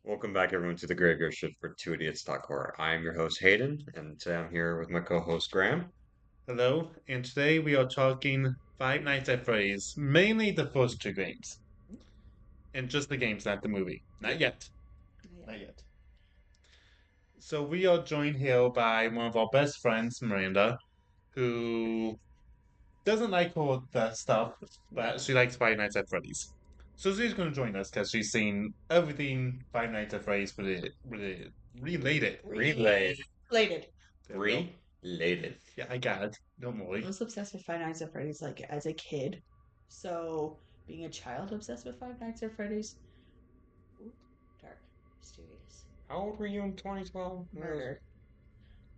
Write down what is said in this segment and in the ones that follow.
Welcome back, everyone, to the Graveyard Shift for Two Idiots Talk Horror. I am your host, Hayden, and today I'm here with my co-host, Graham. Hello, and today we are talking Five Nights at Freddy's, mainly the first two games. And just the games, not the movie. Not yet. Not yet. So we are joined here by one of our best friends, Miranda, who doesn't like all that stuff, but she likes Five Nights at Freddy's. So she's going to join us because she's seen everything Five Nights at Freddy's related. Related. Related. There we go. Related. Yeah, I got it. Don't I worry. was obsessed with Five Nights at Freddy's like as a kid. So being a child obsessed with Five Nights at Freddy's, ooh, dark, mysterious, How old were you in 2012? murder.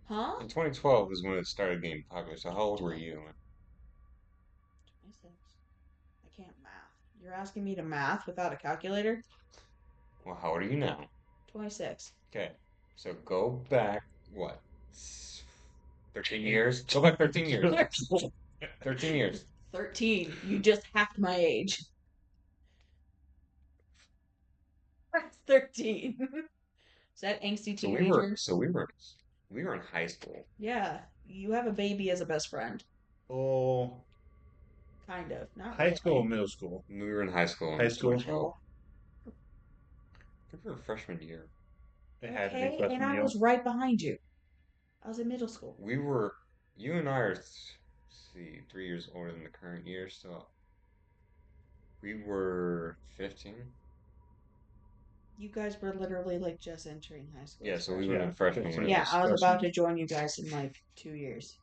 Huh? In 2012 is when it started getting popular, so how old were you? 26. I can't math. You're asking me to math without a calculator? Well, how old are you now? 26. Okay, so go back, what? 13 years? Go back 13 years. 13 years. 13. You just halved my age. That's 13. Is that angsty So teenager? we were in high school. Yeah. You have a baby as a best friend. Oh, Kind of. Not high really. school or middle school? We were in high school. High school. 2012. I think we were freshman year. It had to be Okay, and freshman I year. was right behind you. I was in middle school. You and I are, see, 3 years older than the current year, so we were 15. You guys were literally like just entering high school. Yeah, so we Yeah, would have been freshmen fifteen. when it Yeah, was I was freshman. about to join you guys in like 2 years.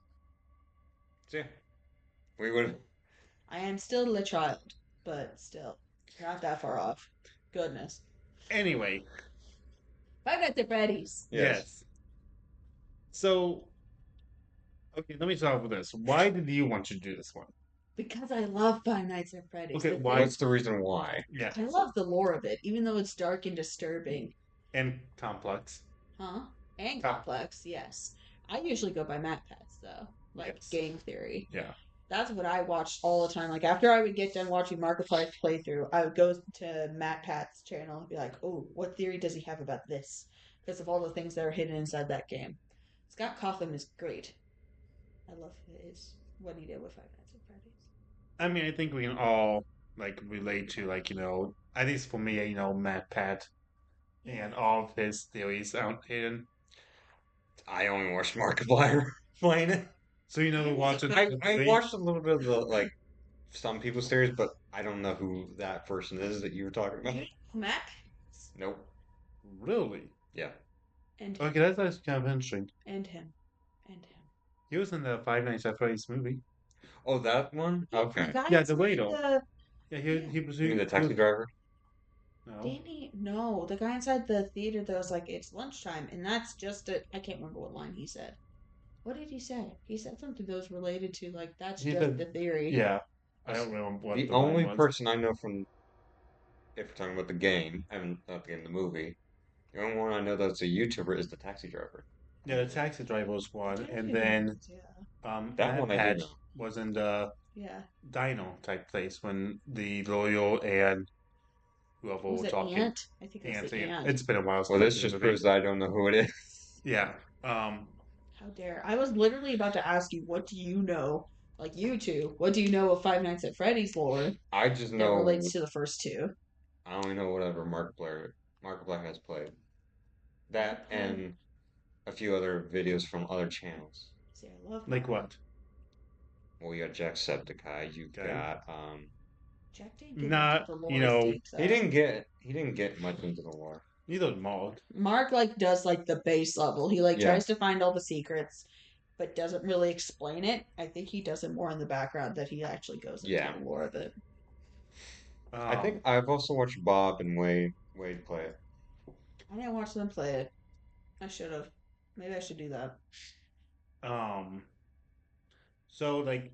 Yeah. We would I am still a child, but still not that far off. Goodness. Anyway, Five Nights at Freddy's. yes. So, okay, let me start with this. Why did you want to do this one? Because I love Five Nights at Freddy's. Okay, The why- thing- What's the reason why? Yeah, I love the lore of it, even though it's dark and disturbing. and complex. Huh? And Ah. complex, yes. I usually go by Matt Pats though. Like Yes. game theory. Yeah. That's what I watched all the time. Like after I would get done watching Markiplier's playthrough, I would go to Matt Pat's channel and be like, "Oh, what theory does he have about this?" Because of all the things that are hidden inside that game. Scott Cawthon is great. I love what he did with Five Nights at Freddy's. I mean, I think we can all like relate to at least for me, Matt Pat and all of his theories out hidden. I only watched Markiplier playing it. So you never watched it. I watched a little bit of the some people's theories, but I don't know who that person is that you were talking about. Matt Pats Nope. Really? Yeah. and him Okay, that's actually kind of interesting. and him and him. He was in the Five Nights at Freddy's movie. Oh, that one? Okay. guy Yeah, the inside waiter. the- Yeah, he was. You mean the taxi driver? No. Danny, no, the guy inside the theater that was like, it's lunchtime, and that's just a. I can't remember what line he said. What did he say? He said something that was related to like that's He just said- the theory. Yeah, I don't remember what The the line only was. person I know from, if we're talking about the game, I mean, not the game, the movie, the only one I know that's a YouTuber is the taxi driver. Yeah, the taxi driver was one, I and didn't then know. Yeah. That Matt one I do Patch know. was in the Yeah. dino type place when the loyal and whoever Was were it talking. Ant? I think it was Ant, the yeah. Ant. It's been a while since Well, I've this seen just the movie. proves that I don't know who it is. Yeah. How dare! I was literally about to ask you, what do you know? Like you two, what do you know of Five Nights at Freddy's lore I just that know. relates to the first two? I only know whatever Markiplier has played. That and a few other videos from other channels. See, I love Like what? Well, you got Jacksepticeye. You Okay. got Jack didn't get Not, into the lore you know, deep, though. he didn't get much into the lore. Neither did Mark. Mark like does like the base level. He like Yeah. tries to find all the secrets, but doesn't really explain it. I think he does it more in the background that he actually goes into Yeah. the lore of it. I think I've also watched Bob and Wade play it. I didn't watch them play it. I should have. Maybe I should do that. So like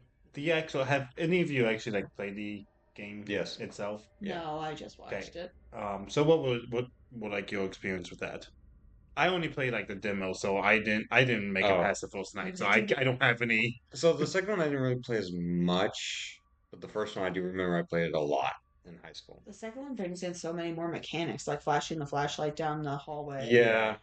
have any of you actually like played the game Yes. itself? Yeah. No, I just watched it. So what were like your experience with that? I only played like the demo, so I didn't make it Oh. past the first night, so Did you- I don't have any. So the second one I didn't really play as much, but the first one I do remember I played it a lot. in high school. The second one brings in so many more mechanics, like flashing the flashlight down the hallway. Yeah.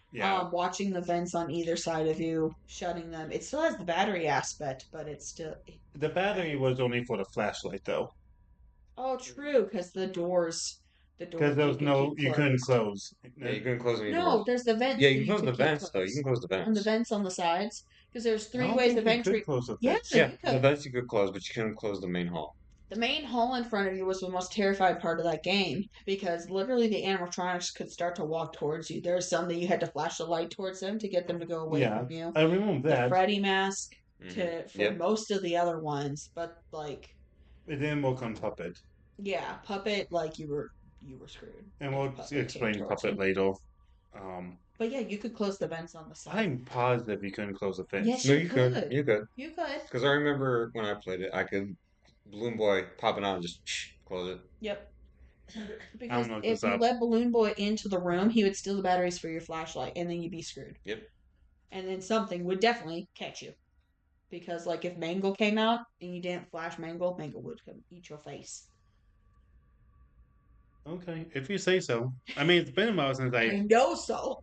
Watching the vents on either side of you, shutting them. It still has the battery aspect, but it's still. The battery was only for the flashlight, though. Oh, true, because the Because doors there you was could keep you couldn't closed. close. Yeah, you couldn't close any No, doors. there's the vents Yeah, that you can you close the could keep vents though. You closed. can close the On the vents. vents on the sides, because there's I three don't ways think of you entry. could close the Yeah, vents. you Yeah, the could. vents you could close, but you couldn't close the main hall. The main hall in front of you was the most terrifying part of that game because literally the animatronics could start to walk towards you. There were some that you had to flash the light towards them to get them to go away Yeah, from you. I remember The that. Freddy mask for Yep. most of the other ones, but like It didn't work on Puppet. yeah, Puppet like you were screwed. And if we'll Puppet came explain towards Puppet you. later. But yeah, you could close the vents on the side. I'm positive you couldn't close the fence. Yes, No, you you could. could. You could. You could. Because I remember when I played it, I could Balloon Boy popping out and just close it. Yep. I'm Because gonna look if this you up. let Balloon Boy into the room, he would steal the batteries for your flashlight, and then you'd be screwed. Yep. And then something would definitely catch you. Because, like, if Mangle came out and you didn't flash Mangle, Mangle would come eat your face. Okay, if you say so. I mean, it's been a while since I know so.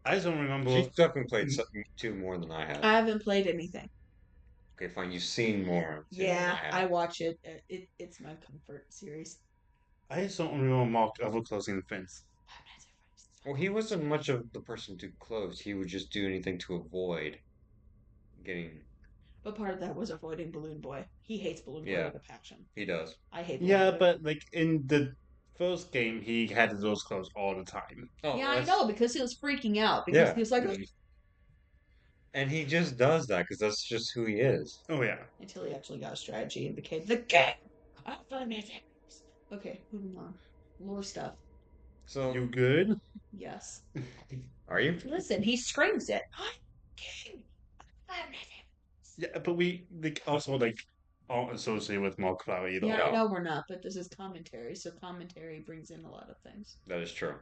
I just don't remember. She's definitely played two more than I have. I haven't played anything. Okay, fine. You've seen more. Yeah, I watch it. It's my comfort series. I just don't remember Mark ever closing the fence. Well, he wasn't much of the person to close. He would just do anything to avoid getting. But part of that was avoiding Balloon Boy. He hates Balloon Boy with a passion. He does. I hate Balloon Yeah, Boy. but like in the first game, he had the doors closed all the time. Oh, yeah, I know, because he was freaking out. Because he was like, and he just does that because that's just who he is. Oh yeah. Until he actually got a strategy and became the king of the mysteries. Okay, moving on. Lore stuff. So You good? Yes. Are you? Listen, he screams it. I'm king of the mysteries. Yeah, but we like also like aren't associated with Mark Flower either. Yeah, I know we're not, but this is commentary, so commentary brings in a lot of things. That is true.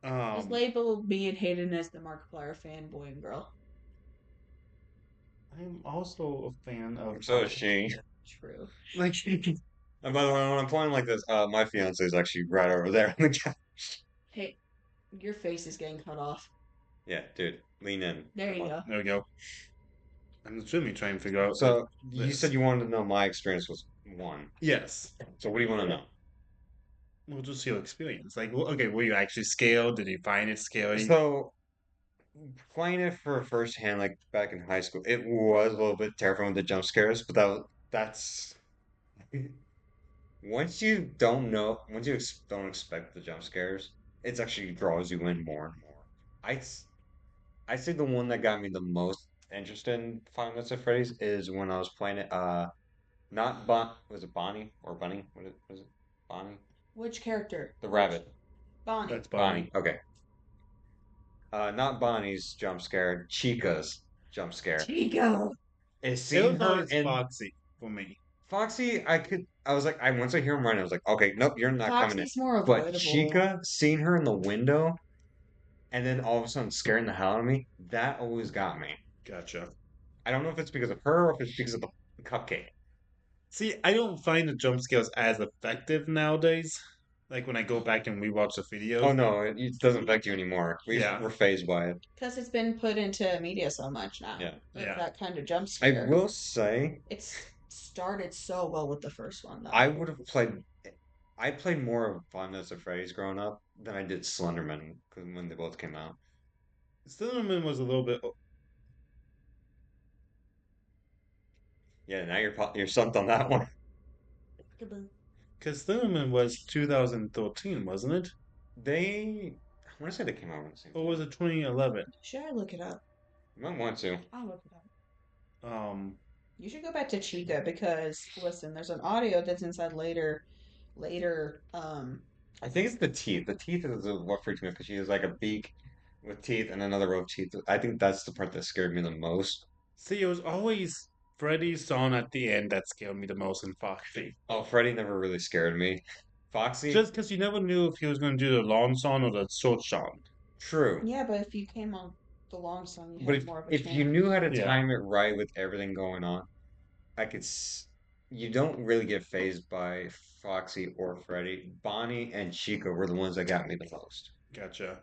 Just label me and Hayden as the Markiplier fanboy and girl. I'm also a fan of. So is she. True. Like, And by the way, when I'm pointing like this, my fiance is actually right over there on the couch. Hey, your face is getting cut off. Yeah, dude, lean in. There you go. there we go. I'm really trying to figure out. So you said you wanted to know my experience with one. Yes. So what do you want to know? Well, just your experience. Like, okay, were you actually scared? Did you find it scary? So playing it for firsthand, like back in high school, it was a little bit terrifying with the jump scares, but that's once you don't know, once you don't expect the jump scares, it actually draws you in more and more. I I say the one that got me the most interested in Five Nights at Freddy's is when I was playing it. Not was it Bonnie or Bunny? Was it Bonnie? Which character? The rabbit. Bonnie. That's Bonnie. Okay. Not Bonnie's jump scare, Chica's jump scare. Chico. Is It seeing was her always in Foxy for me. Foxy, I was like, once I hear him running, I was like, okay, nope, you're not coming in. Foxy's more But avoidable. Chica, seeing her in the window, and then all of a sudden scaring the hell out of me, that always got me. Gotcha. I don't know if it's because of her or if it's because of the cupcake. See, I don't find the jump scares as effective nowadays. Like when I go back and rewatch the videos. Oh no, it doesn't affect you anymore. Yeah. We're phased by it. Because it's been put into media so much now. Yeah. With Yeah. that kind of jump I scare. will say, It's started so well with the first one, though. I would have played. I played more of Five Nights at Freddy's growing up than I did Slenderman when they both came out. Slenderman was a little bit. Yeah, now you're stumped on that one. Because Slenderman was 2013, wasn't it? I want to say they came out on the same Or time. was it 2011? Should I look it up? You might want to. I'll look it up. Um, You should go back to Chica because listen, there's an audio that's inside later. I think it's the teeth. The teeth is what freaked me out because she has like a beak with teeth and another row of teeth. I think that's the part that scared me the most. see, it was always Freddy's song at the end that scared me the most in Foxy. Oh, Freddy never really scared me. Foxy, Just because you never knew if he was going to do the long song or the short song. true. Yeah, but if you came on the long song, you But had more of a if chance. you knew how to Yeah. time it right with everything going on, I could. you don't really get phased by Foxy or Freddy. Bonnie and Chica were the ones that got me the most. Gotcha.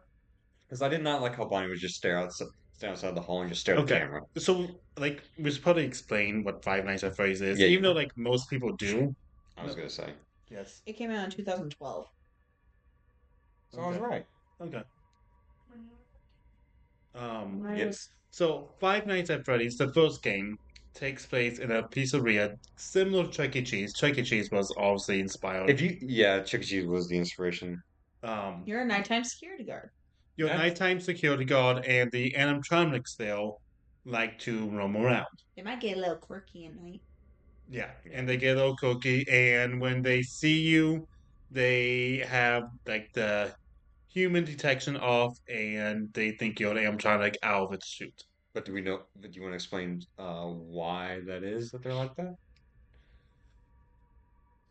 Because I did not like how Bonnie would just stare outside the hall and just stare at the Okay. camera. So, like, we should probably explain what Five Nights at Freddy's is, Yeah, even though, you're like, most people do. I was gonna say. Yes. It came out in 2012. So I was Okay. right. Okay. Mine Yep. was So, Five Nights at Freddy's, the first game, takes place in a pizzeria similar to Chuck E. Cheese. Chuck E. Cheese was obviously inspired. Yeah, Chuck E. Cheese was the inspiration. you're a nighttime security guard. Your That's- nighttime security guard and the animatronics there like to roam around. It might get a little quirky at night. Yeah, and they get a little cookie, and when they see you, they have like the human detection off, and they think you're an animatronic out of its chute. But do we know? Do you want to explain why that is that they're like that?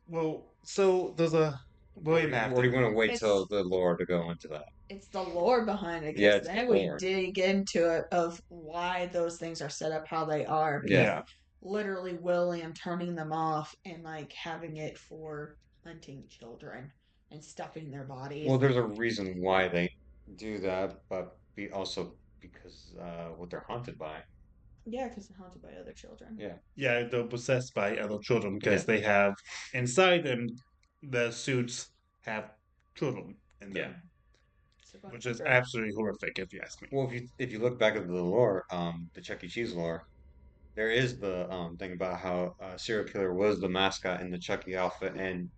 Well, so there's a William Or do you want to wait till It's- the lore to go into that? It's the lore behind it. Yeah, Because it's then the we lore. dig into it of why those things are set up how they are. Yeah. Yeah. Literally, William turning them off and like having it for hunting children and stuffing their bodies. Well, there's a reason why they do that, but also because what they're haunted by. Yeah, because they're haunted by other children. Yeah. Yeah, they're possessed by other children because Yeah. they have inside them the suits have children in them, Yeah. So go which is ahead. absolutely horrific if you ask me. Well, if you look back at the lore, the Chuck E. Cheese lore, there is the thing about how serial killer was the mascot in the Chucky outfit, and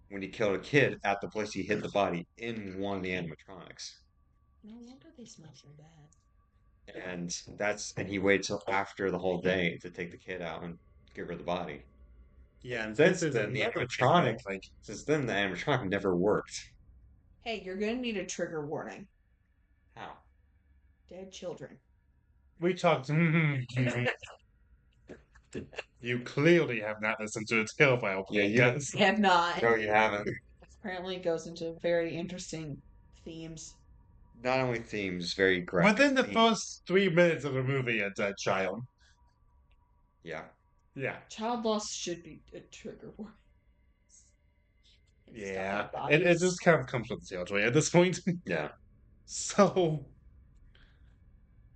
when he killed a kid at the place, he hid the body in one of the animatronics. No wonder they smell so bad. And he waited till after the whole day to take the kid out and get rid of the body. Yeah, and Since this is then, the another thing, animatronic, like since then, the animatronic never worked. Hey, you're gonna need a trigger warning. How? Dead children. we talked. You clearly have not listened to a Tailfile Yeah, you- podcast. I have not. No, you haven't. Apparently, it goes into very interesting themes. Not only themes, very graphic. Within the themes. first 3 minutes of the movie, a dead child. Yeah. Yeah, Child loss should be a trigger warning. And stuff yeah. like It bodies. just kind of comes with the territory at this point. Yeah. So,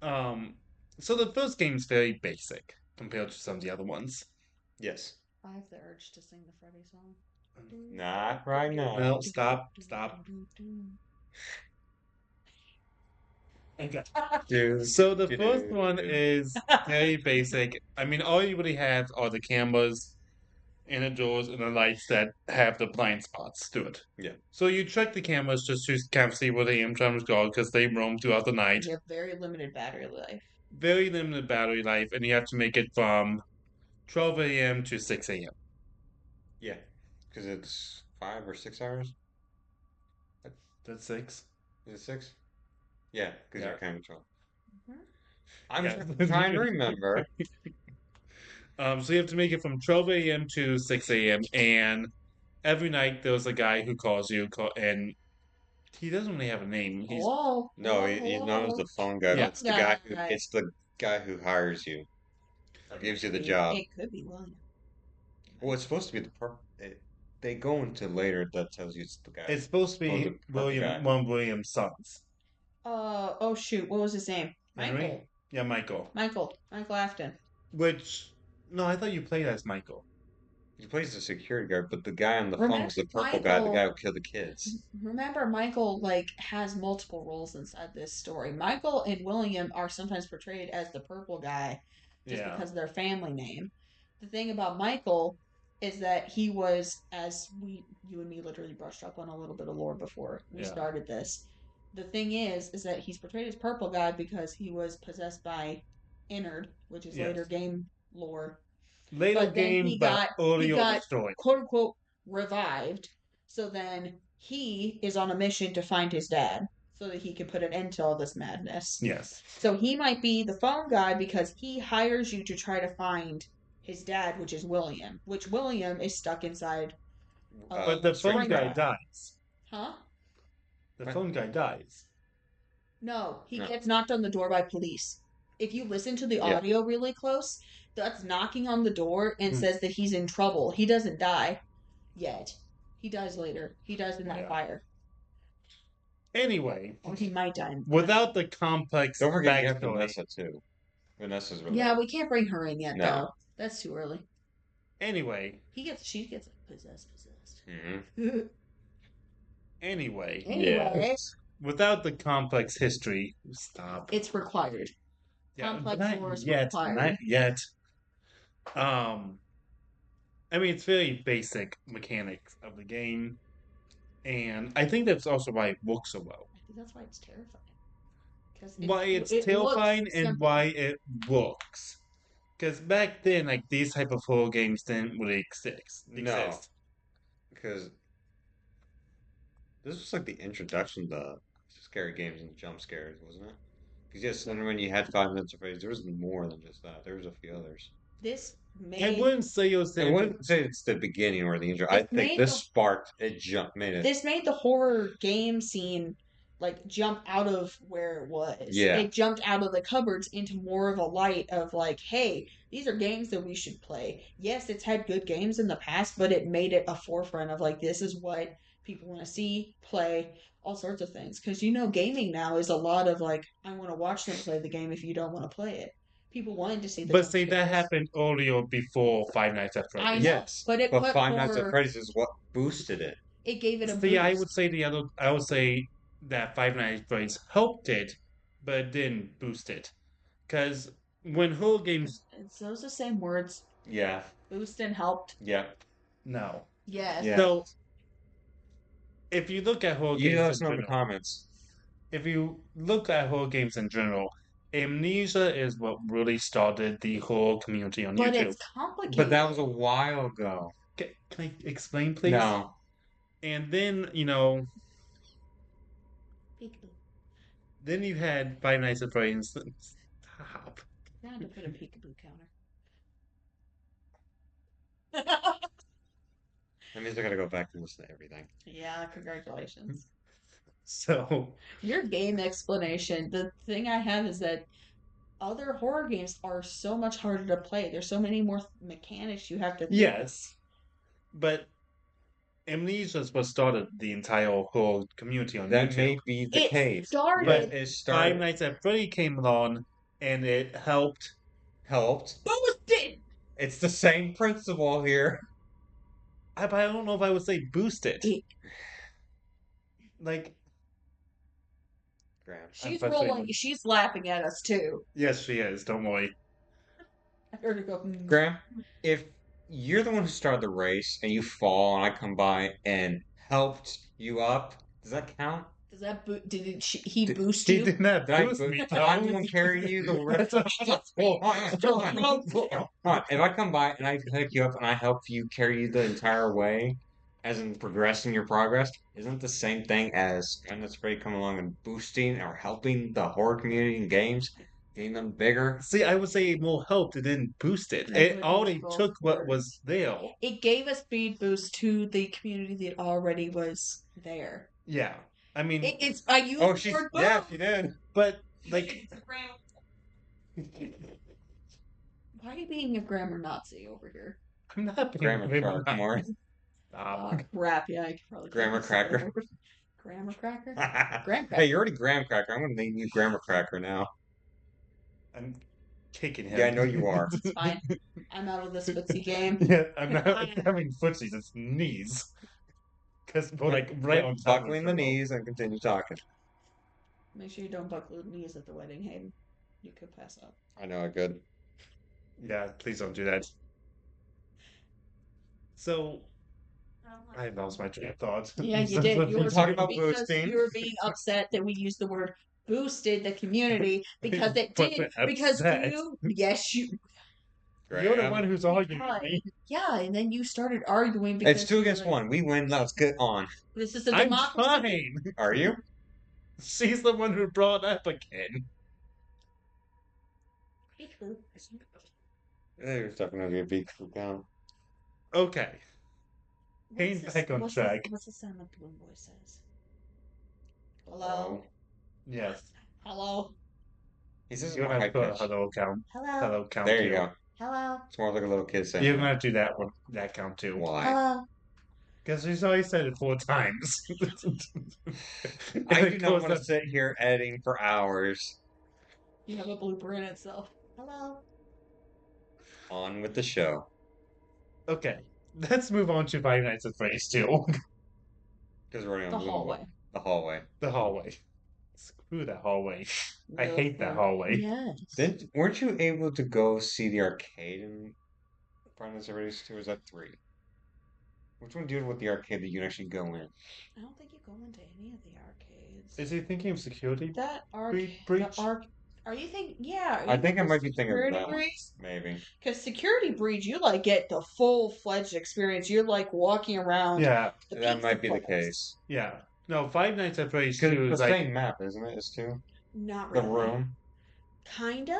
um, so the first game's very basic compared to some of the other ones. Yes. I have the urge to sing the Freddy song. Not right now. No, stop. Okay. Dude. So the first one is very basic. I mean, all you really have are the cameras and the doors and the lights that have the blind spots to it. Yeah. So you check the cameras just to kind of see where the animatronics go because they roam throughout the night. You have very limited battery life. Very limited battery life, and you have to make it from 12 a.m. to 6 a.m. Yeah. Because it's 5 or 6 hours. That's 6. Is it 6? Yeah, because Yeah. you're kind of 12. Mhm. I'm Yeah. just trying to remember. So you have to make it from 12 a.m. to 6 a.m. And every night there's a guy who calls you, and he doesn't really have a name. He's Hello. No, he's known as the phone guy. Yeah. It's the guy who Guy. it's the guy who hires you. Or gives you the job. It could be William. Well, it's supposed to be they go into later that tells you it's the guy. It's supposed to Oh, be the purple guy. one of William's sons. Oh shoot, what was his name? Henry? Michael. Yeah, Michael. Michael Afton. No, I thought you played as Michael. He plays the security guard, but the guy on the phone is the purple guy, the Michael- guy who killed the kids. Remember, Michael like has multiple roles inside this story. Michael and William are sometimes portrayed as the purple guy just Yeah. because of their family name. The thing about Michael is that he was, as you and me literally brushed up on a little bit of lore before we Yeah. started this. The thing is that he's portrayed as purple guy because he was possessed by Innard, which is Yes. later game lore. Later But then game, he but got- earlier he in the got- story. Quote unquote revived. So then he is on a mission to find his dad so that he can put an end to all this madness. Yes. So he might be the phone guy because he hires you to try to find his dad, which is William. Which William is stuck inside. But the phone Spring guy Guy. dies. Huh? The Right. phone guy dies. No, he No. gets knocked on the door by police. if you listen to the Yeah. audio really close, that's knocking on the door and says that he's in trouble. He doesn't die yet. He dies later. He dies in that Yeah. fire. Anyway, Or he might die. without the complex Don't forget you have backstory. Vanessa too. Vanessa's really Yeah, we can't bring her in yet, No. though. That's too early. Anyway, She gets possessed. Mm-hmm. anyway, Anyway, without the complex history, stop. it's required. Yeah, Complex not lore is yet, required. not yet. I mean, it's very basic mechanics of the game, and I think that's also why it works so well. I think that's why it's terrifying. Why it's it terrifying looks and simple. why it works. Because back then, like these type of horror games didn't really exist. No. Because this was like the introduction to scary games and jump scares, wasn't it? Because yes, then when you had 5 minutes of Freddy's, there was more than just that. There was a few others. This I made wouldn't say it was. I wouldn't say it's the beginning or the intro. This I think made this the- sparked it. Made it. this made the horror game scene like jump out of where it was. Yeah. It jumped out of the cupboards into more of a light of like, hey, these are games that we should play. Yes, it's had good games in the past, but it made it a forefront of like, this is what people want to see, play, all sorts of things. Because gaming now is a lot of like, I want to watch them play the game if you don't want to play it. People wanted to see the But jump see, that scares. happened earlier before Five Nights at Freddy's. I know, Yes, but it but put Five Nights at horror- Freddy's is what boosted it. It gave it a See, boost. I would say that Five Nights at Freddy's helped it, but it didn't boost it. Because when horror games, It's those the same words. Yeah. Boost and helped. Yeah. no. Yes. Yeah. So, if you look at horror You games let in us know in the general, comments. if you look at horror games in general, Amnesia is what really started the horror community on But YouTube. it's complicated. But that was a while ago. Can I explain, please? No. And then, Peekaboo. then you had Five Nights at Freddy's. Stop. I had to put a peekaboo counter. That means I gotta go back and listen to everything. Yeah, congratulations. So, Your game explanation, the thing I have is that other horror games are so much harder to play. There's so many more mechanics you have to think. yes. But Amnesia is what started the entire horror community on That YouTube. may be the It case. started- But it Five started. Nights at Freddy came along, and it helped. Boosted! It's the same principle here. But I don't know if I would say boosted. Like, Graham. She's frustrated. rolling. She's laughing at us too. yes, she is. Don't worry. I heard her go. Graham, if you're the one who started the race and you fall and I come by and helped you up, does that count? Does that he Did- boost He you? did not Did I boost me. boost? I'm the one carrying you the rest of If I come by and I pick you up and I help you carry you the entire way, as in progressing your progress, isn't the same thing as Five Nights at Freddy coming along and boosting or helping the horror community in games, getting them bigger? See, I would say it more helped. It didn't boost it. That's It what already control took what works. was there. It gave a speed boost to the community that already was there. Yeah. I mean, It's I use Oh, the word yeah, boost. she did. but, like, Why are you being a grammar Nazi over here? I'm not being Grammar very shark, more. Stop. Crap, yeah, I could probably Grammar use that cracker. word. Grammar cracker? Graham cracker. Hey, you're already Graham Cracker. I'm gonna name you Grammar Cracker now. I'm kicking him. Yeah, I know you are. It's fine. I'm out of this footsie game. Yeah, I'm not having footsies, it's knees. Because we're like right on top Buckling of the each other. knees and continue talking. Make sure you don't buckle the knees at the wedding, Hayden. You could pass out. I know I could. Yeah, please don't do that. So, I lost my train of thought. Yeah, you did. You were Talking about because boosting. you were being upset that we used the word boosted the community because it did. Wasn't Because upset. yes, you. You're the Graham. one who's arguing with me. Yeah, and then you started arguing because It's 2 you were against like, 1. We win. Let's get on. This is a I'm democracy. fine. Are you? She's the one who brought up again. There's definitely a big crew down. Okay. Getting What's back on what's track. What's the sound the balloon boy says? Hello. Yes. Hello. He says it You're more gonna high have to put a pitched. hello count There you too. go. Hello. It's more like a little kid saying You're gonna that. have to do that count too. Why? Hello. Because she's already said it 4 times. And I it do not goes want to up- sit here editing for hours. You have a blooper in itself. Hello. On with the show. Okay, let's move on to Five Nights at Freddy's 2. Because we're already The on hallway. The hallway. The hallway. Screw that hallway. I No, hate that no. hallway. Yes. Weren't you able to go see the arcade in Final Fantasy Freddy's 2? Or was that 3? Which one deals with the arcade that you can actually go in? I don't think you go into any of the arcades. Is he thinking of security? That Breach? Are you thinking? Yeah. I think I might be thinking of Security that. breach. Maybe. Because security breach, you like get the full fledged experience. You're like walking around. Yeah, The That pizza might be the place. case. yeah. No, Five Nights at Freddy's Because 2 the is like same map, isn't it? It's 2? Not The really. room? Kind of.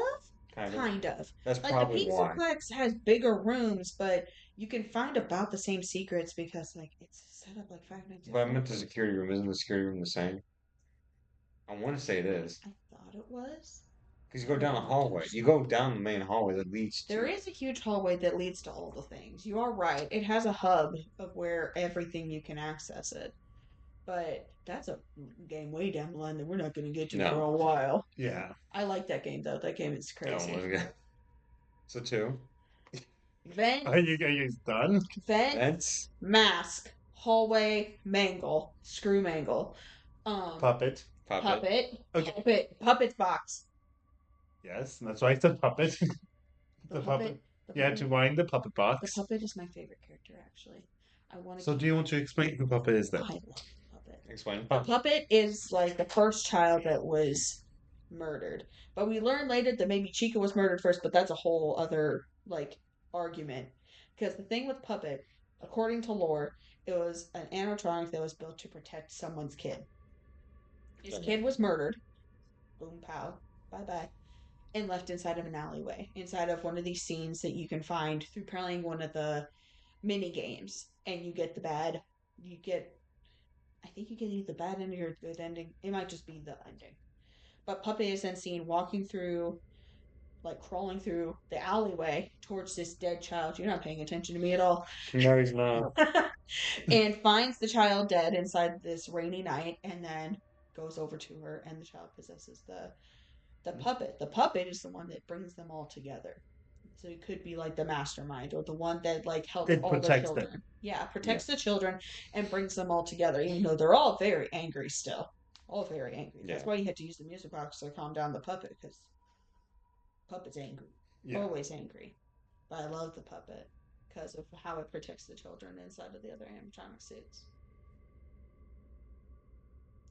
Kind of. Kind of. That's Like probably the why. Pizzaplex has bigger rooms, but you can find about the same secrets because like it's set up like Five Nights at But I meant the Freddy's. security room. Isn't the security room the same? I want to say it is. I thought it was. Because you go down a I'll hallway. double You check. go down the main hallway that leads There to. is a huge hallway that leads to all the things. You are right. It has a hub of where everything you can access it. But that's a game way down the line that we're not going to get to No. for a while. yeah. I like that game though. That game is Oh, crazy. my God. So 2. Vent, Are you guys done? vent, Vents. mask, hallway, mangle, screw mangle, Puppet. Puppet. puppet's box. Yes, that's why I said puppet. The The puppet. the You had to wind the puppet The box. puppet is my favorite character actually. I want to. So do you want to explain who Puppet is then? I love the puppet. Explain. The puppet is like the first child that was murdered. But we learned later that maybe Chica was murdered first, but that's a whole other like argument. Because the thing with Puppet, according to lore, it was an animatronic that was built to protect someone's kid. His kid was murdered. Boom pow. Bye bye. And left inside of an alleyway. Inside of one of these scenes that you can find through playing one of the mini games. And you get I think you get either the bad ending or the good ending. It might just be the ending. But Puppet is then seen walking through, like crawling through the alleyway towards this dead child. You're not paying attention to me at all. No, he's not. And finds the child dead inside this rainy night and then goes over to her and the child possesses the puppet. The puppet is the one that brings them all together. So it could be like the mastermind or the one that like helps It all the protects children. them. Yeah, protects the children and brings them all together. Even though they're all very angry still. All very angry. That's Yeah. why you had to use the music box to calm down the puppet because puppet's angry. Yeah. Always angry. But I love the puppet because of how it protects the children inside of the other animatronic suits.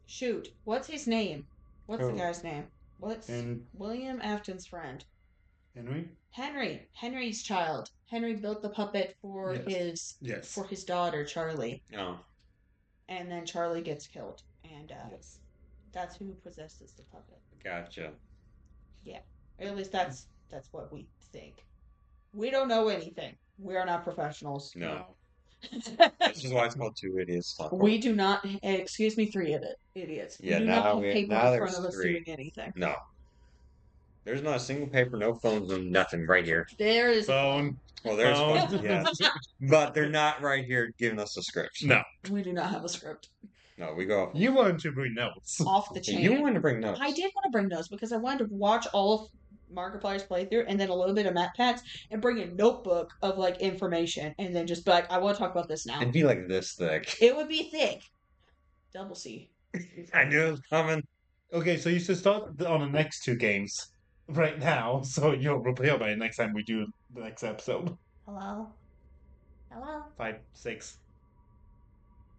Shoot, what's his name? What's the Who? guy's name? What's And William Afton's friend? Henry? Henry's child. Henry built the puppet for Yes. his daughter Charlie, No. and then Charlie gets killed, and Yes. that's who possesses the puppet. Gotcha. Or at least that's what we think. We don't know anything. We are not professionals. No. This is why it's called Two Idiots Talk. We do not. Excuse me, three idiots. Yeah, we do now not have we- paper now in front there's of us 3. doing anything. No. There's not a single paper, no phones, no nothing right here. There is Phone. Well, there's Phone. phones, yeah. But they're not right here giving us the scripts. No. We do not have a script No, we go off. You wanted to bring notes. off the chain. You wanted to bring notes. I did want to bring those because I wanted to watch all of Markiplier's playthrough and then a little bit of Matt Pat's and bring a notebook of like information and then just be like, I want to talk about this now. It'd be like this thick. It would be thick. Double C. I knew it was coming. Okay, so you should start on the next 2 games right now, so you'll prepare by next time we do the next episode. Hello? Hello? 5, 6.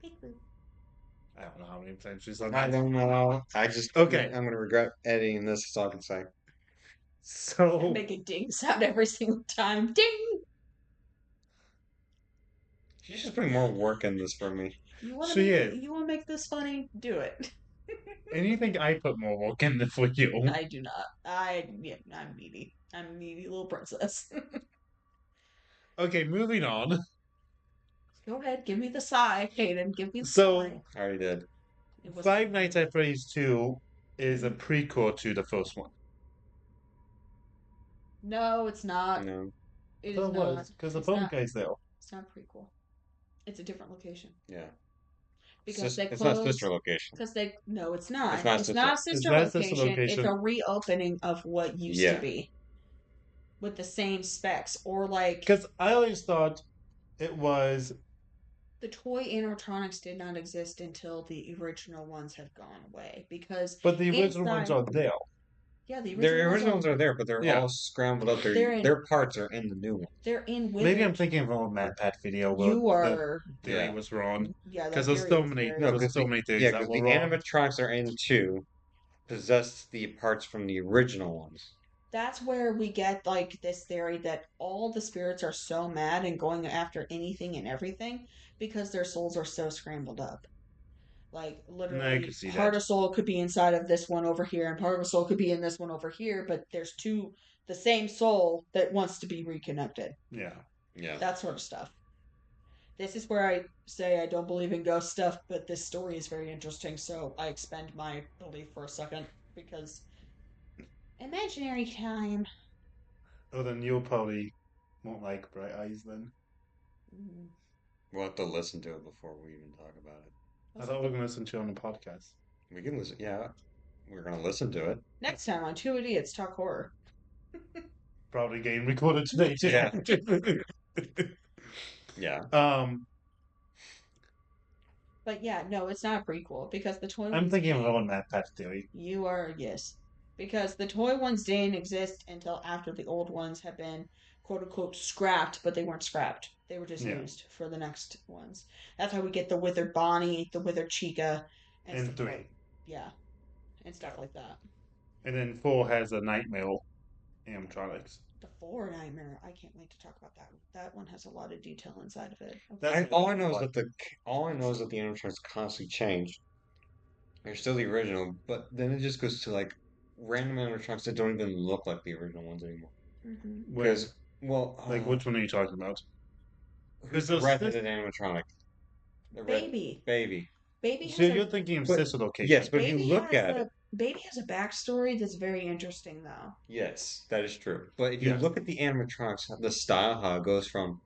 Beep boop. I don't know how many times she's done I that. don't know. I just Okay. I'm gonna regret editing this. That's all I can say. So Make a ding sound every single time. Ding! She's just putting more work in this for me. You want She is. You want to make this funny? Do it. and you think I put more work in for you? I do not. I'm needy. I'm a needy little princess. Okay, moving on. Go ahead, give me the sigh, Hayden. Give me the So- sigh. I already did. It was Five Nights at Freddy's 2 is a prequel to the first one. No, it's not. No. It So is it not. was because the It's phone not. guy's there. It's not a prequel. It's a different location Yeah. because they It's not sister closed. location. Because they no, it's It's not. not It's sister. not a Is sister that sister location. It's location? a reopening of what used to Yeah. be with the same specs, or like Because I always thought it was, the toy animatronics did not exist until the original ones had gone away. Because but the original ones inside, are there. yeah, the Their original ones originals are there, but they're Yeah. all scrambled up. they're in Their parts are in the new one. they're in with Maybe I'm it. thinking of an old Matt Pat video where You the are, theory Yeah. was wrong. yeah, Because that theory was very. No, there's because so many theories that were the wrong. animatronics are in two possess the parts from the original ones. That's where we get like this theory that all the spirits are so mad and going after anything and everything because their souls are so scrambled up. Like I could literally, see part that. of soul could be inside of this one over here, and part of a soul could be in this one over here. But there's two, the same soul that wants to be reconnected. Yeah. Yeah. That sort of stuff. This is where I say I don't believe in ghost stuff, but this story is very interesting, so I expend my belief for a second because imaginary time. Oh, then you'll probably won't like Bright Eyes then. Mm, We'll have to listen to it before we even talk about it. I thought we were going to listen to it on the podcast. We can listen. Yeah, we're gonna listen to it. Next time on Two Idiots Talk Horror. Probably getting recorded today too. Yeah. Yeah. But yeah, no, it's not a prequel because the toy I'm ones thinking of didn't. our own Matt Pat theory. You are, yes. Because the toy ones didn't exist until after the old ones had been quote unquote scrapped, but they weren't scrapped. They were just Yeah. used for the next ones. That's how we get the withered Bonnie, the withered Chica, and And stuff 3. like, yeah, and stuff like that. And then 4 has a Nightmare animatronics. The Four Nightmare. I can't wait to talk about that one. That one has a lot of detail inside of it. All I know is that the animatronics constantly change. They're still the original, but then it just goes to like random animatronics that don't even look like the original ones anymore. Mm-hmm. Because, well, Like, which one are you talking about? who's the redheaded animatronic? The Baby. baby. Baby So has you're a thinking of But- sister location. Yes, but if you baby look has at a it, baby has a backstory that's very interesting though. yes, that is true. But if you Yes. look at the animatronics, the style, how it goes from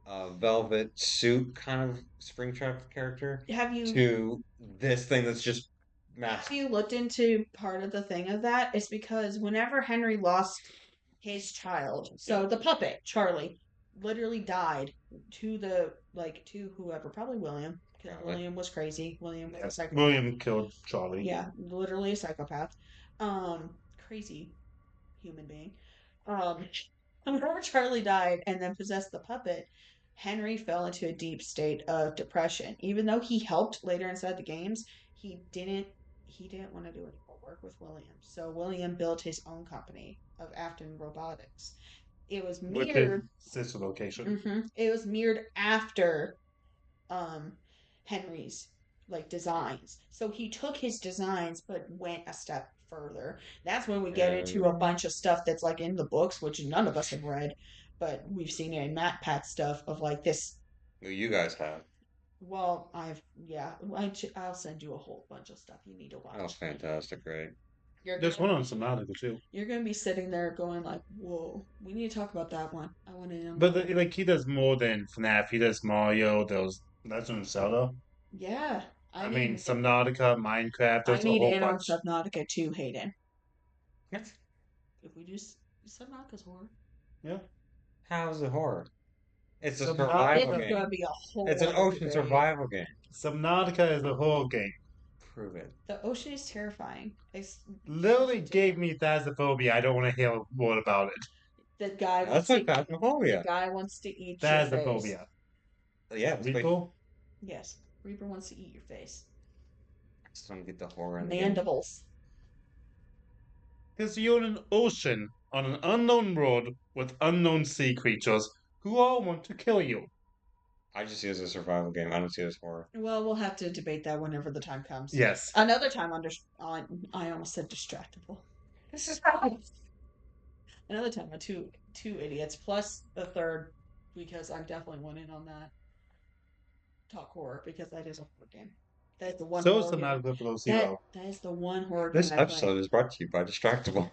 a velvet suit kind of Springtrap character Have you to this thing that's just have massive. you looked into part of the thing of that? It's because whenever Henry lost his child, so the puppet Charlie literally died to whoever, probably William, because Probably. William was crazy. William was a Yes. psychopath. William killed Charlie. Yeah, literally a psychopath. Crazy human being. Whenever Charlie died and then possessed the puppet, Henry fell into a deep state of depression. Even though he helped later inside the games, he didn't want to do any more work with William. So William built his own company of Afton Robotics. It was With his mirrored. sister location. It was mirrored after um, Henry's like designs. So he took his designs but went a step further. That's when we get into a bunch of stuff that's like in the books, which none of us have read, but we've seen it in Matt Pat stuff of like this. You guys have. Well, I'll send you a whole bunch of stuff you need to watch. That was fantastic, right? There's one on Subnautica too. You're gonna be sitting there going like, "Whoa, we need to talk about that one. I want to know." But like he does more than FNAF. He does Mario. There's Legend of Zelda. Yeah, I mean Subnautica, Minecraft. There's I a need whole in on bunch. Subnautica too, Hayden. Yes. If we do Subnautica's horror, Yeah. How's it horror? It's a Subnautica- survival it's gonna game. be a whole. It's an other ocean debate. survival game. Subnautica is a horror game. Prove it. The ocean is terrifying. Literally gave me Thasmophobia. I don't want to hear a word about it. The guy That's wants like to. Phasmophobia. The guy wants to eat your face. Thasmophobia. Yeah, it's like, Repo? Yes, Reaper wants to eat your face. I just don't get the horror in the game. Mandibles. Because you're in an ocean on an unknown road with unknown sea creatures who all want to kill you. I just see it as a survival game. I don't see it as horror. Well, we'll have to debate that whenever the time comes. Yes. Another time on I almost said distractible. This is Another time on two idiots plus the third because I'm definitely winning on that. Talk horror because that is a horror game. That is the one. So is horror game. Subnautica Below That, Zero. that is the one horror This game I play. episode is brought to you by Distractible.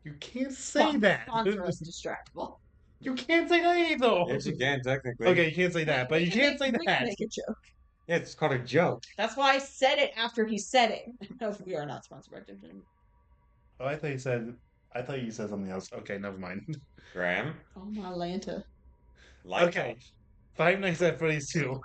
You can't say that. Sponsor us, Distractable. You can't say that either. Yes, you can technically. Okay, you can't say that, but you can't say We can that. make a joke. Yeah, it's called a joke. That's why I said it after he said it. No, we are not sponsored by Dividend. Oh, I thought you said something else. Okay, never mind. Graham, Oh my Lanta. like Okay. Five Nights at Freddy's 2.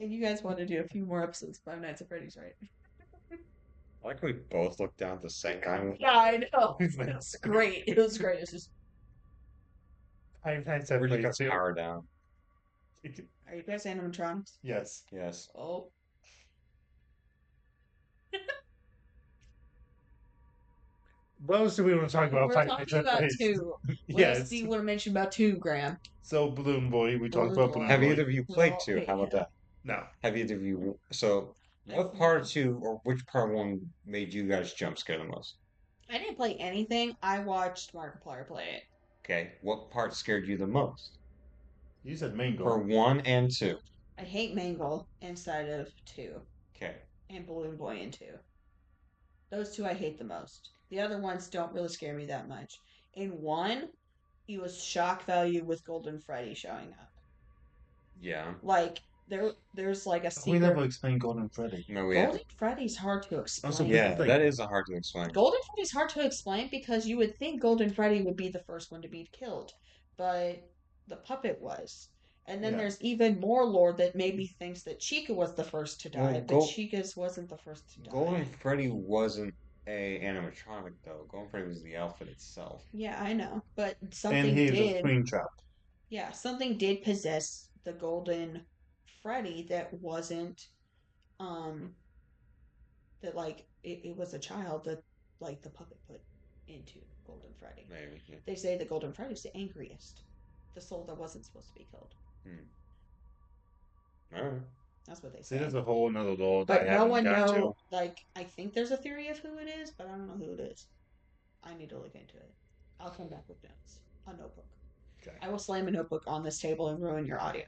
And you guys want to do a few more episodes of Five Nights at Freddy's, right? I like we both looked down at the same time. Yeah, I know. It's like- It's great. It was great. It's just. Five Nights at We just Freddy's got 2. power down. Are you guys animatronics? Yes. Yes. Oh. What else do we want to talk about? We're Five talking Nights at about Freddy's? two. What Yes. else do you want to mention about two, Graham? So Balloon Boy, we talked Balloon about Boy. Balloon Have Boy. either of you played Well, two? wait, How about yeah. that? No. Have either of you? So, what part two or which part one made you guys jump scare the most? I didn't play anything. I watched Markiplier play it. Okay, what part scared you the most? You said Mango. For one and two. I hate Mangle inside of two, Okay. and Balloon Boy in two. Those two I hate the most. The other ones don't really scare me that much. In one, it was shock value with Golden Freddy showing up. Yeah. Like there's like a We secret. never explained Golden Freddy. No, we Golden haven't. Freddy's hard to explain. Also, Yeah, like- that is a hard to explain. Golden Freddy's hard to explain because you would think Golden Freddy would be the first one to be killed, but the puppet was. And then Yeah. there's even more lore that maybe thinks that Chica was the first to die, Well, but Chica's wasn't the first to die. Golden Freddy wasn't a animatronic though. Golden Freddy was the outfit itself. Yeah, I know, but And something he is a did. screen trap. Yeah, something did possess the Golden Freddy that wasn't, that like it was a child that like the puppet put into Golden Freddy. Maybe. Yeah. They say the Golden Freddy's the angriest, the soul that wasn't supposed to be killed. Alright. That's what they See, say. there's a whole nother lore that But I no haven't one got knows. to. Like, I think there's a theory of who it is, but I don't know who it is. I need to look into it. I'll come back with notes. A notebook. Okay. I will slam a notebook on this table and ruin your audio.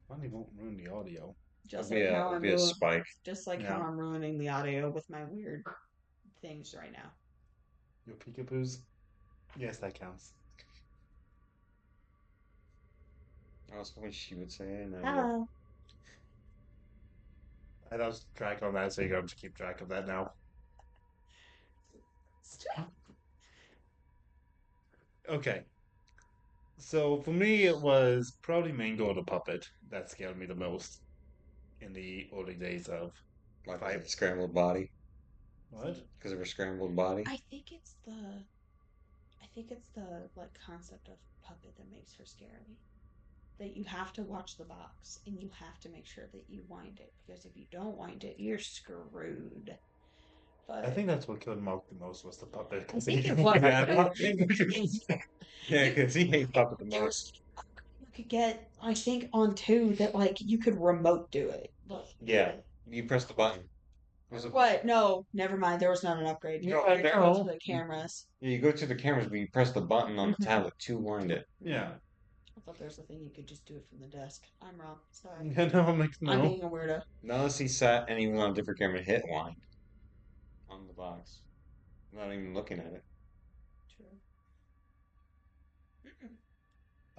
Probably won't ruin the audio. Just It'll like be how a, I'm be a ruining, spike. just like Yeah. how I'm ruining the audio with my weird things right now. Your peekaboos? Yes, that counts. I was hoping she would say it. And Hello. I lost track on that, so you're going to keep track of that now. Okay. So for me, it was probably Mango the puppet that scared me the most in the early days of like Five. a scrambled body. what? Because of her scrambled body. I think it's the like concept of puppet that makes her scary. That you have to watch the box and you have to make sure that you wind it, because if you don't wind it, you're screwed. But I think that's what killed Mark the most was the puppet. I think it was. Yeah, because he hates puppet the There most. was- you could get, I think, on two that like you could remote do it. Like, Yeah, you press the button. There's a- What? No, never mind. There was not an upgrade. You No, had to go no. to the cameras. Yeah, you go to the cameras, but you press the button on the Mhm. tablet to wind it. Yeah. I thought there was a thing you could just do it from the desk. I'm wrong. Sorry. Yeah, no, I'm like, I'm no. being a weirdo. Unless he sat and he was on a different camera, hit wind on the box. Not even looking at it. True.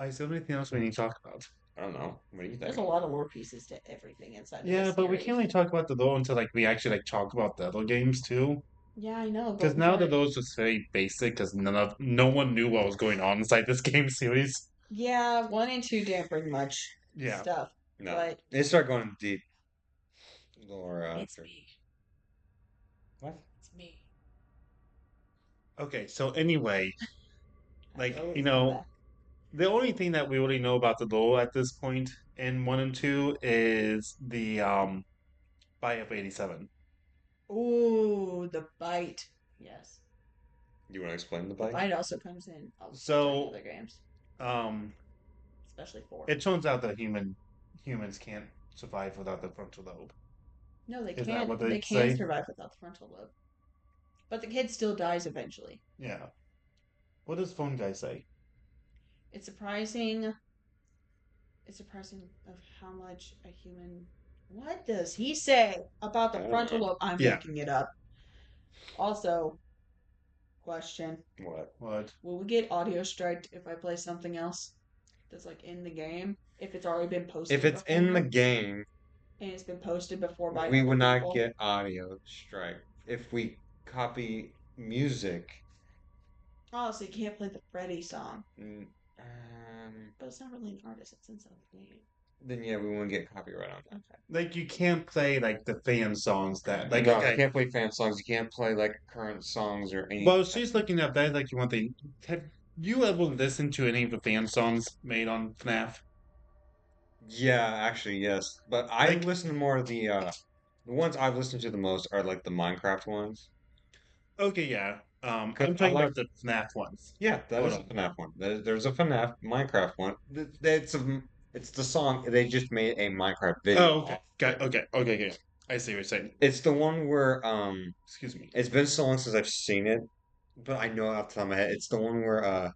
Is there anything else we need to talk about? I don't know. What do you think? There's a lot of lore pieces to everything inside of Yeah, this but we series. can't really talk about the lore until like we actually like talk about the other games too. Yeah, I know. Because but now we're- the lore's just very basic because no one knew what was going on inside this game series. Yeah, 1 and 2 didn't bring much Yeah. stuff. No. But They start going deep. Lore it's after. me. What? It's me. Okay, so anyway, like, Always you come know, back. the only thing that we really know about the lore at this point in 1 and 2 is the Buy of 87. Ooh, the bite. Yes. You want to explain the The bite? bite also comes in So- other games, Um, especially 4. it turns out that humans can't survive without the frontal lobe. No, they Is that can't. what They they can say? survive without the frontal lobe. But the kid still dies eventually. Yeah. What does Phone Guy say? It's surprising It's surprising of how much a human. What does he say about the frontal lobe? I'm Yeah. looking it up. Also, question: What? What? will we get audio striked if I play something else that's like in the game? If it's already been posted If it's in the before game, and it's been posted before by we other would not people? get audio strike. If we copy music, Oh, so you can't play the Freddy song. mm, um, But it's not really an artist, it's inside the game. then yeah, we wouldn't get copyright on that. Okay. Like you can't play like the fan songs that like No, okay. you can't play fan songs. You can't play like current songs or any. Well, she's looking up that like you want the. Have you ever listened to any of the fan songs made on FNAF? Yeah, actually, yes. But I Like listen to more of the ones I've listened to the most are like the Minecraft ones. okay, yeah. Because I'm I talking like, about the FNAF ones. yeah, that Hold is a on. FNAF one. There's a FNAF Minecraft one. It's the song. They just made a Minecraft video Oh, okay. off of Got it. okay. I see what you're saying. It's the one where Excuse me. it's been so long since I've seen it, but I know it off the top of my head. It's the one where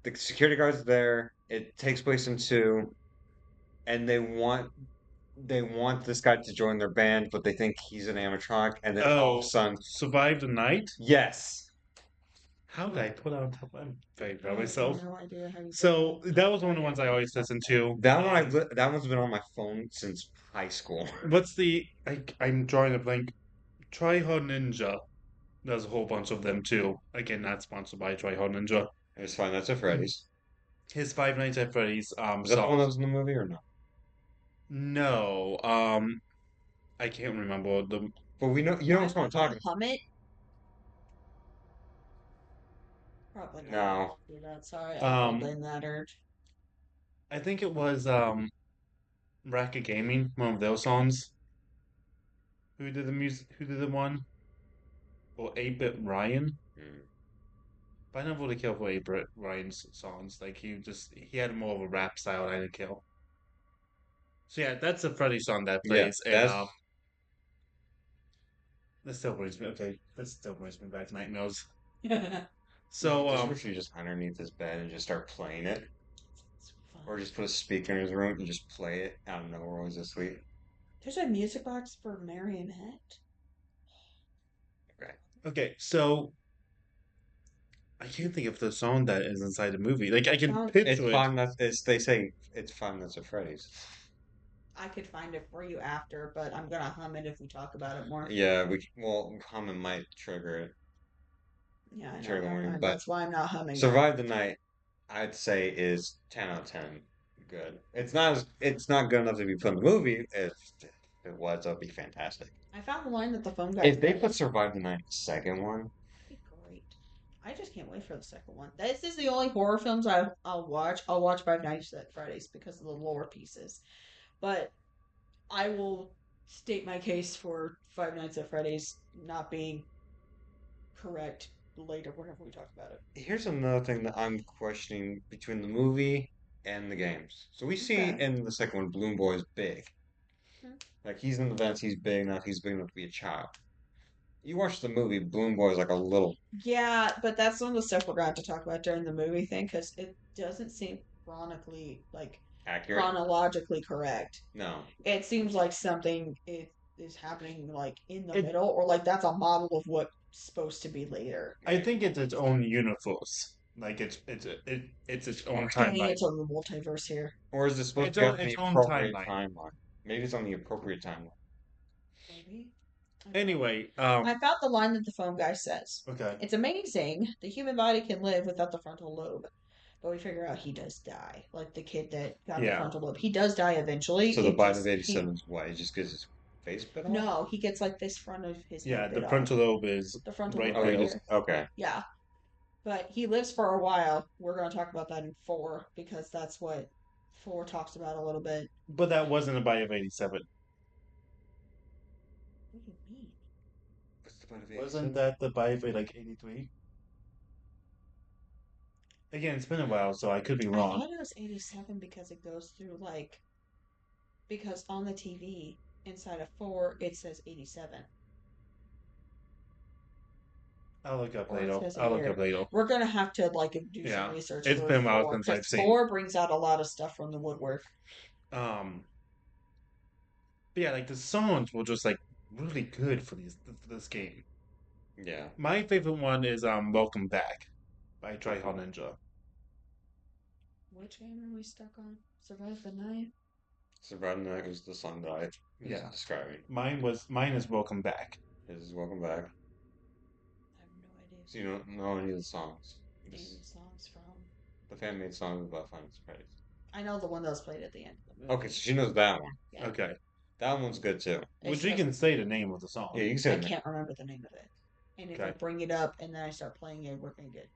the security guard's there. It takes place in two, and they want this guy to join their band, but they think he's an animatronic, and then all of a Oh, sudden, survive the night. yes, How did I put on top? I'm very proud I of have myself. no idea how you So did that was one of the ones I always listened to. that one's been on my phone since high school. What's the? I'm drawing a blank. Try Hard Ninja. There's a whole bunch of them too. Again, not sponsored by Try Hard Ninja. It's fine. That's a Freddy's. His Five Nights at Freddy's Is that the one that songs. was in the movie or no? No, I can't remember the. But we know you know what I'm talking. hum it? Probably not. No, Do that. Sorry, I'll Um, blame that urge. I think it was Racket Gaming, one of those songs. Who did the music? Who did the one? Or 8-Bit Ryan? Hmm. But I never really cared for 8-Bit Ryan's songs. Like he had more of a rap style than I kill. So yeah, that's a Freddy song that Yeah, plays, and that's. that still brings me okay. That still brings me back to nightmares. It's So Just wish you just underneath his bed and just start playing it, fun. or just put a speaker in his room and just play it out of nowhere while he's asleep. There's a music box for Marionette. Right. okay, so I can't think of the song that is inside the movie. Like I can Sound- It's picture it. Five Nights. They say it's Five Nights at Freddy's. I could find it for you after, but I'm gonna hum it if we talk about it more. Yeah, humming might trigger it, Yeah, I trigger the know. warning, but That's why I'm not humming. Survive the Night, I'd say is 10 out of 10 good. It's not good enough to be put in the movie. If it was, that'd be fantastic. I found the line that the phone guy. If they put Survive the Night second one, that'd be great. I just can't wait for the second one. This is the only horror films I'll watch. I'll watch Five Nights at Freddy's because of the lore pieces, but I will state my case for Five Nights at Freddy's not being correct later whenever we talk about it. here's another thing that I'm questioning between the movie and the games. So we see Okay. in the second one, Bloom Boy is big. Mhm. Like he's in the vents, he's big enough, he's big enough to be a child. You watch the movie, Bloom Boy is like a little Yeah, but that's some of the stuff we're going to have to talk about during the movie thing because it doesn't seem accurate. chronologically correct. No. It seems like something is happening like in the middle, or like that's a model of what's supposed to be later. I think it's its own universe. Like it's its own Dang, timeline. it's a multiverse here. Or is it supposed It's to be on on the its own appropriate timeline. timeline? Maybe it's on the appropriate timeline. Maybe. Anyway, I found the line that the phone guy says. okay. It's amazing. The human body can live without the frontal lobe. But we figure out he does die. Like the kid that got the Yeah. frontal lobe. He does die eventually. So the It bite just- of 87 is what? He just gets his face bit off? No, he gets like this front of his Yeah, head the bit frontal off. lobe is The frontal right lobe Oh, he right there. just, here. okay. Yeah. But he lives for a while. We're going to talk about that in 4 because that's what 4 talks about a little bit. But that wasn't a bite of 87. What do you mean? What's the bite of Wasn't 87? that the bite of like 83? Again, it's been a while, so I could be I wrong. thought it was 87 because it goes through like. Because on the TV, inside of 4, it says 87. I'll look up Or later. it says I'll look here. up later. We're gonna have to like do Yeah. some research It's for been a while 4 since I've because seen. 4 brings out a lot of stuff from the woodwork. But yeah, like the songs were just like really good for this game. Yeah. My favorite one is "Welcome Back" by Try Hard Ninja. Which game are we stuck on? Survive the Night? Surviving the Night was the song that I was Yeah. describing. Mine is "Welcome Back." His is Welcome Back. I have no idea. So you don't know any of the songs. Name songs from. The fan made songs about Final Freddy's. I know the one that was played at the end of the movie. Okay, so she knows that one. Yeah. Okay. That one's good too. Which you can say the name of the song. Yeah, you can I say that. can't remember the name of it. And if I Okay. bring it up and then I start playing it, we're gonna get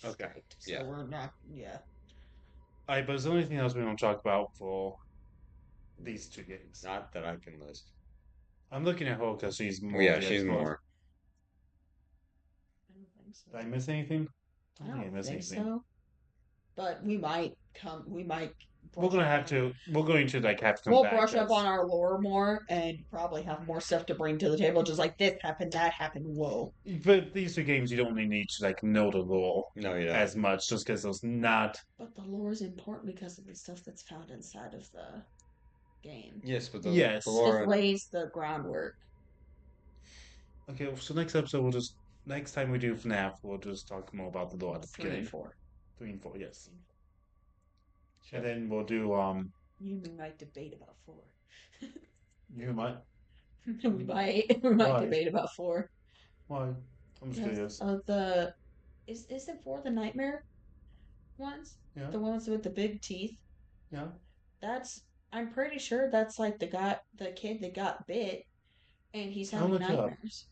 Okay. striked. So Yeah. we're not. Yeah. Alright, but is there anything else we want to talk about for these two games? Not that I can list. I'm looking at her because she's more. Yeah, the she's expert. more. I don't think so. Did I miss anything? I think don't think so. But we might come. We might. We're gonna have to. We're going to like have to come We'll back. brush up 'cause- on our lore more and probably have more stuff to bring to the table. Just like this happened, that happened. Whoa. But these two games, you don't really need to like know the lore No, you don't. as much, just because there's not. But the lore is important because of the stuff that's found inside of the game. Yes, but Yes. the It lore. just lays the groundwork. Okay, so next episode we'll just next time we do FNAF, we'll just talk more about the lore at the 3 beginning. and 4. 3 and 4, yes. Sure. And then we'll do You might debate about 4. You might. we might Why? debate about 4. Why? I'm just curious. Is it 4 the nightmare ones? Yeah. The ones with the big teeth? Yeah. I'm pretty sure that's like the kid that got bit and he's I'll having look it up. nightmares.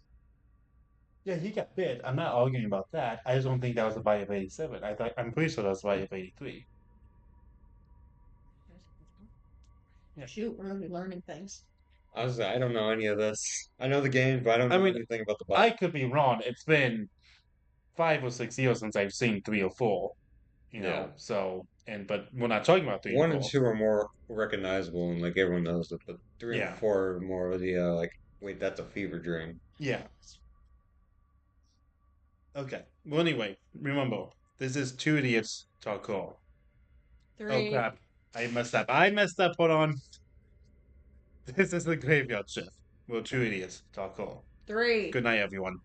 Yeah, he got bit. I'm not arguing about that. I just don't think that was the bite of 87. I'm pretty sure that was the bite of 83. Yeah. Shoot, we're really learning things. I don't know any of this. I know the game, but I don't know anything about the I box. could be wrong. It's been 5 or 6 years since I've seen 3 or 4. You know, Yeah. so but we're not talking about 3 1 and and 4. 2 are more recognizable and like everyone knows it, but 3 Yeah. and 4 are more of the like, wait, that's a fever dream. Yeah. Okay. Well, anyway, remember, this is Two Idiots Talk Call. 3. Oh, crap. I messed up. Hold on. This is the Graveyard Shift. Well, Two Idiots Talk Call. 3. Good night, everyone.